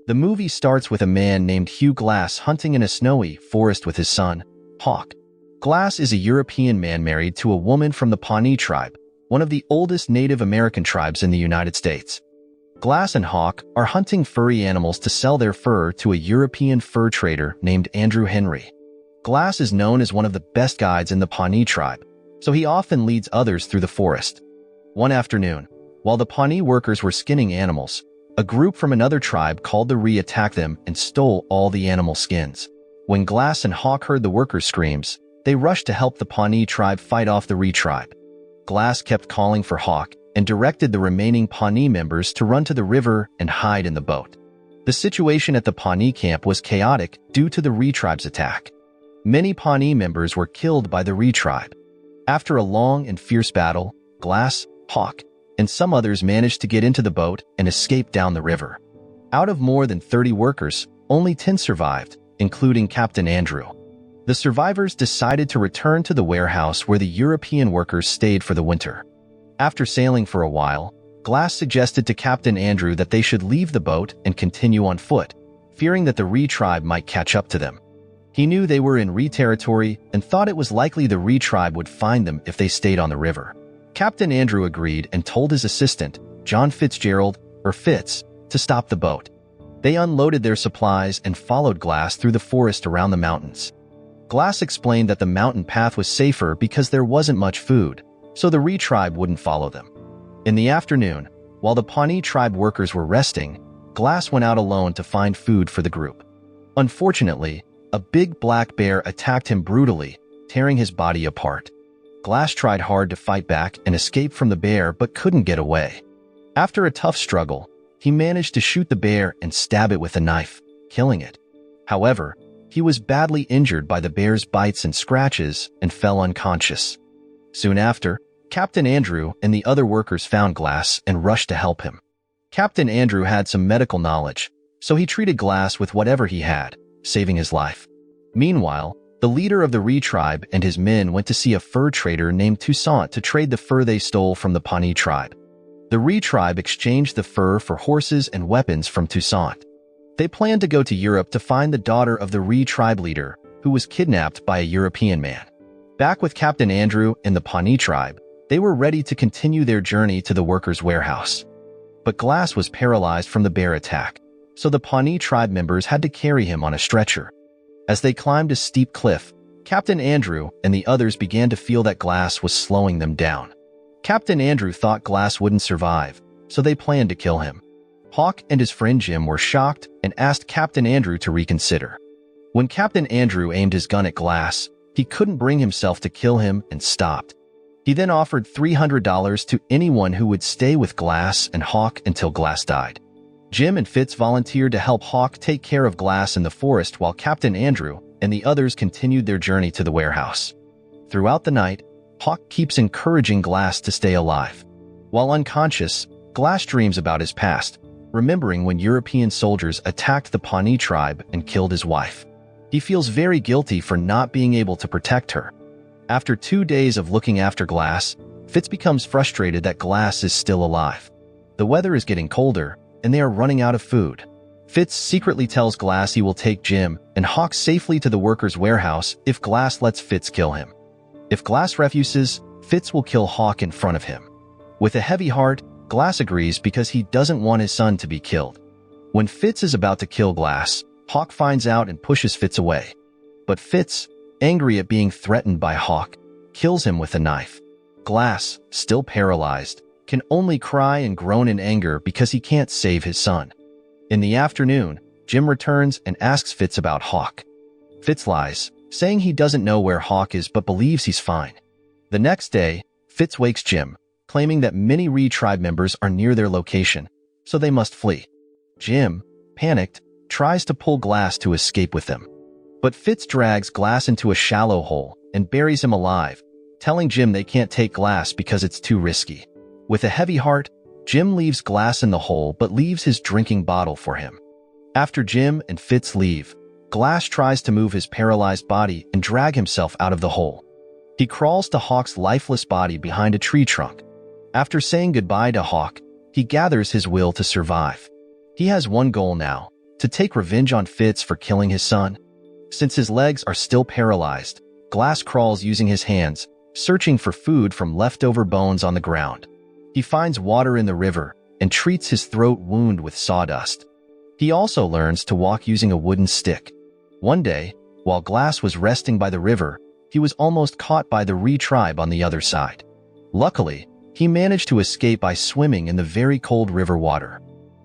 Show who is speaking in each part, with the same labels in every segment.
Speaker 1: The movie starts with a man named Hugh Glass hunting in a snowy forest with his son, Hawk. Glass is a European man married to a woman from the Pawnee tribe, one of the oldest Native American tribes in the United States. Glass and Hawk are hunting furry animals to sell their fur to a European fur trader named Andrew Henry. Glass is known as one of the best guides in the Pawnee tribe, so he often leads others through the forest. One afternoon, while the Pawnee workers were skinning animals, a group from another tribe called the Ree attacked them and stole all the animal skins. When Glass and Hawk heard the workers' screams, they rushed to help the Pawnee tribe fight off the Ree tribe. Glass kept calling for Hawk and directed the remaining Pawnee members to run to the river and hide in the boat. The situation at the Pawnee camp was chaotic due to the Ree tribe's attack. Many Pawnee members were killed by the Ree tribe. After a long and fierce battle, Glass, Hawk, and some others managed to get into the boat and escape down the river. Out of more than 30 workers, only 10 survived, including Captain Andrew. The survivors decided to return to the warehouse where the European workers stayed for the winter. After sailing for a while, Glass suggested to Captain Andrew that they should leave the boat and continue on foot, fearing that the Ree tribe might catch up to them. He knew they were in Ree territory and thought it was likely the Ree tribe would find them if they stayed on the river. Captain Andrew agreed and told his assistant, John Fitzgerald, or Fitz, to stop the boat. They unloaded their supplies and followed Glass through the forest around the mountains. Glass explained that the mountain path was safer because there wasn't much food, so the Ree tribe wouldn't follow them. In the afternoon, while the Pawnee tribe workers were resting, Glass went out alone to find food for the group. Unfortunately, a big black bear attacked him brutally, tearing his body apart. Glass tried hard to fight back and escape from the bear but couldn't get away. After a tough struggle, he managed to shoot the bear and stab it with a knife, killing it. However, he was badly injured by the bear's bites and scratches and fell unconscious. Soon after, Captain Andrew and the other workers found Glass and rushed to help him. Captain Andrew had some medical knowledge, so he treated Glass with whatever he had, saving his life. Meanwhile, the leader of the Ree tribe and his men went to see a fur trader named Toussaint to trade the fur they stole from the Pawnee tribe. The Ree tribe exchanged the fur for horses and weapons from Toussaint. They planned to go to Europe to find the daughter of the Ree tribe leader, who was kidnapped by a European man. Back with Captain Andrew and the Pawnee tribe, they were ready to continue their journey to the workers' warehouse. But Glass was paralyzed from the bear attack, so the Pawnee tribe members had to carry him on a stretcher. As they climbed a steep cliff, Captain Andrew and the others began to feel that Glass was slowing them down. Captain Andrew thought Glass wouldn't survive, so they planned to kill him. Hawk and his friend Jim were shocked and asked Captain Andrew to reconsider. When Captain Andrew aimed his gun at Glass, he couldn't bring himself to kill him and stopped. He then offered $300 to anyone who would stay with Glass and Hawk until Glass died. Jim and Fitz volunteered to help Hawk take care of Glass in the forest while Captain Andrew and the others continued their journey to the warehouse. Throughout the night, Hawk keeps encouraging Glass to stay alive. While unconscious, Glass dreams about his past, remembering when European soldiers attacked the Pawnee tribe and killed his wife. He feels very guilty for not being able to protect her. After 2 days of looking after Glass, Fitz becomes frustrated that Glass is still alive. The weather is getting colder, and they are running out of food. Fitz secretly tells Glass he will take Jim and Hawk safely to the workers' warehouse if Glass lets Fitz kill him. If Glass refuses, Fitz will kill Hawk in front of him. With a heavy heart, Glass agrees because he doesn't want his son to be killed. When Fitz is about to kill Glass, Hawk finds out and pushes Fitz away. But Fitz, angry at being threatened by Hawk, kills him with a knife. Glass, still paralyzed, can only cry and groan in anger because he can't save his son. In the afternoon, Jim returns and asks Fitz about Hawk. Fitz lies, saying he doesn't know where Hawk is but believes he's fine. The next day, Fitz wakes Jim, claiming that many Ree tribe members are near their location, so they must flee. Jim, panicked, tries to pull Glass to escape with them. But Fitz drags Glass into a shallow hole and buries him alive, telling Jim they can't take Glass because it's too risky. With a heavy heart, Jim leaves Glass in the hole but leaves his drinking bottle for him. After Jim and Fitz leave, Glass tries to move his paralyzed body and drag himself out of the hole. He crawls to Hawk's lifeless body behind a tree trunk. After saying goodbye to Hawk, he gathers his will to survive. He has one goal now, to take revenge on Fitz for killing his son. Since his legs are still paralyzed, Glass crawls using his hands, searching for food from leftover bones on the ground. He finds water in the river and treats his throat wound with sawdust. He also learns to walk using a wooden stick. One day, while Glass was resting by the river, he was almost caught by the Ree tribe on the other side. Luckily, he managed to escape by swimming in the very cold river water.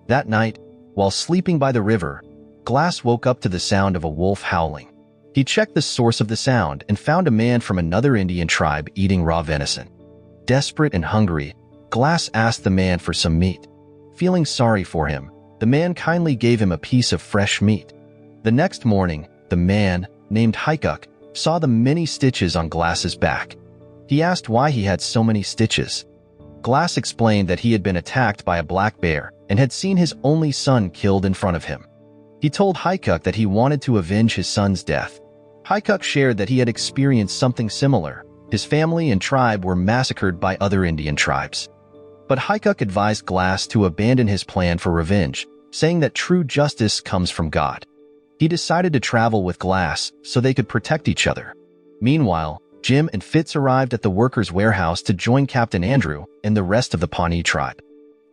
Speaker 1: That night, while sleeping by the river, Glass woke up to the sound of a wolf howling. He checked the source of the sound and found a man from another Indian tribe eating raw venison. Desperate and hungry, Glass asked the man for some meat. Feeling sorry for him, the man kindly gave him a piece of fresh meat. The next morning, the man, named Haikuk, saw the many stitches on Glass's back. He asked why he had so many stitches. Glass explained that he had been attacked by a black bear and had seen his only son killed in front of him. He told Haikuk that he wanted to avenge his son's death. Haikuk shared that he had experienced something similar. His family and tribe were massacred by other Indian tribes. But Haikuk advised Glass to abandon his plan for revenge, saying that true justice comes from God. He decided to travel with Glass so they could protect each other. Meanwhile, Jim and Fitz arrived at the workers' warehouse to join Captain Andrew and the rest of the Pawnee tribe.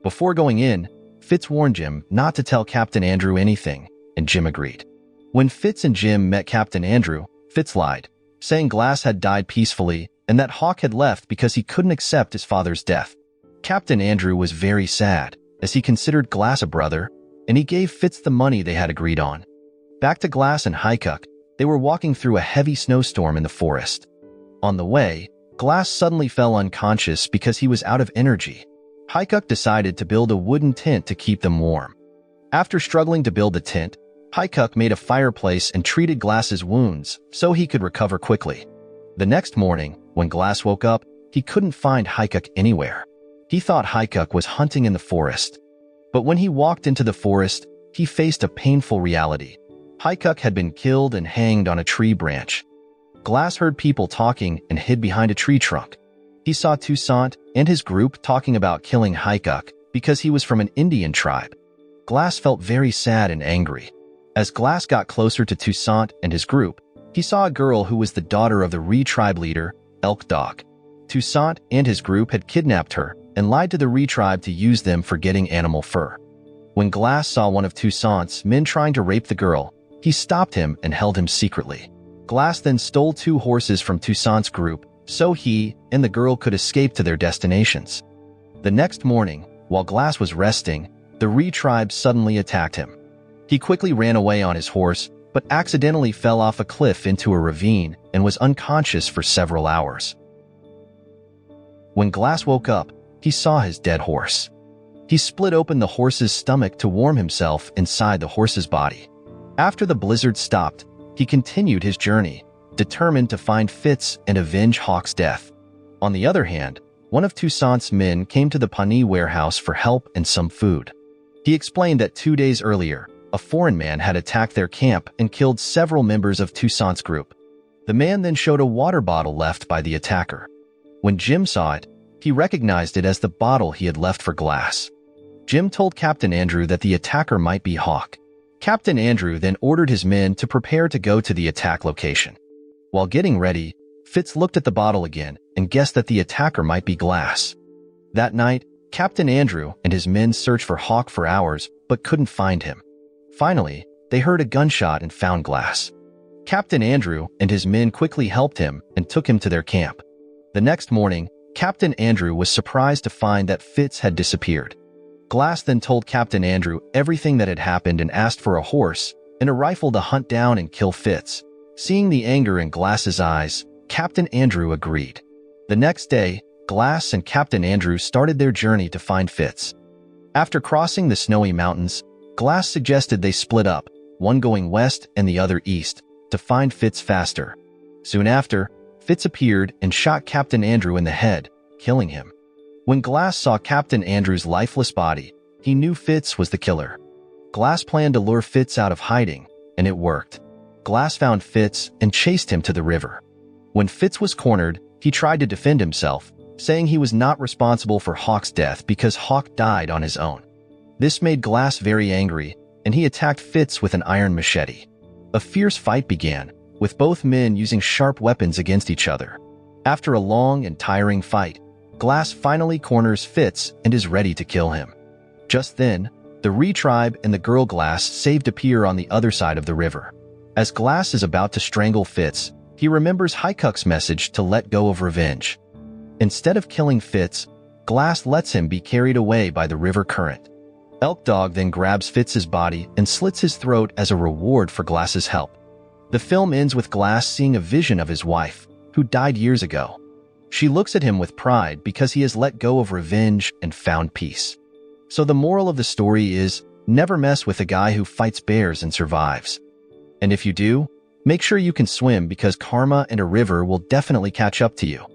Speaker 1: Before going in, Fitz warned Jim not to tell Captain Andrew anything, and Jim agreed. When Fitz and Jim met Captain Andrew, Fitz lied, saying Glass had died peacefully and that Hawk had left because he couldn't accept his father's death. Captain Andrew was very sad, as he considered Glass a brother, and he gave Fitz the money they had agreed on. Back to Glass and Haikuk, they were walking through a heavy snowstorm in the forest. On the way, Glass suddenly fell unconscious because he was out of energy. Haikuk decided to build a wooden tent to keep them warm. After struggling to build the tent, Haikuk made a fireplace and treated Glass's wounds so he could recover quickly. The next morning, when Glass woke up, he couldn't find Haikuk anywhere. He thought Haikuk was hunting in the forest. But when he walked into the forest, he faced a painful reality. Haikuk had been killed and hanged on a tree branch. Glass heard people talking and hid behind a tree trunk. He saw Toussaint and his group talking about killing Haikuk because he was from an Indian tribe. Glass felt very sad and angry. As Glass got closer to Toussaint and his group, he saw a girl who was the daughter of the Ree tribe leader, Elk Dog. Toussaint and his group had kidnapped her and lied to the Ree tribe to use them for getting animal fur. When Glass saw one of Toussaint's men trying to rape the girl, he stopped him and held him secretly. Glass then stole 2 horses from Toussaint's group so he and the girl could escape to their destinations. The next morning, while Glass was resting, the Ree tribe suddenly attacked him. He quickly ran away on his horse, but accidentally fell off a cliff into a ravine and was unconscious for several hours. When Glass woke up, he saw his dead horse. He split open the horse's stomach to warm himself inside the horse's body. After the blizzard stopped, he continued his journey, determined to find Fitz and avenge Hawk's death. On the other hand, one of Toussaint's men came to the Pawnee warehouse for help and some food. He explained that 2 days earlier, a foreign man had attacked their camp and killed several members of Toussaint's group. The man then showed a water bottle left by the attacker. When Jim saw it, he recognized it as the bottle he had left for Glass. Jim told Captain Andrew that the attacker might be Hawk. Captain Andrew then ordered his men to prepare to go to the attack location. While getting ready, Fitz looked at the bottle again and guessed that the attacker might be Glass. That night, Captain Andrew and his men searched for Hawk for hours but couldn't find him. Finally, they heard a gunshot and found Glass. Captain Andrew and his men quickly helped him and took him to their camp. The next morning, Captain Andrew was surprised to find that Fitz had disappeared. Glass then told Captain Andrew everything that had happened and asked for a horse and a rifle to hunt down and kill Fitz. Seeing the anger in Glass's eyes, Captain Andrew agreed. The next day, Glass and Captain Andrew started their journey to find Fitz. After crossing the snowy mountains, Glass suggested they split up, one going west and the other east, to find Fitz faster. Soon after, Fitz appeared and shot Captain Andrew in the head, killing him. When Glass saw Captain Andrew's lifeless body, he knew Fitz was the killer. Glass planned to lure Fitz out of hiding, and it worked. Glass found Fitz and chased him to the river. When Fitz was cornered, he tried to defend himself, saying he was not responsible for Hawk's death because Hawk died on his own. This made Glass very angry, and he attacked Fitz with an iron machete. A fierce fight began, with both men using sharp weapons against each other. After a long and tiring fight, Glass finally corners Fitz and is ready to kill him. Just then, the Re-Tribe and the girl Glass saved appear on the other side of the river. As Glass is about to strangle Fitz, he remembers Hickok's message to let go of revenge. Instead of killing Fitz, Glass lets him be carried away by the river current. Elk Dog then grabs Fitz's body and slits his throat as a reward for Glass's help. The film ends with Glass seeing a vision of his wife, who died years ago. She looks at him with pride because he has let go of revenge and found peace. So the moral of the story is, never mess with a guy who fights bears and survives. And if you do, make sure you can swim because karma and a river will definitely catch up to you.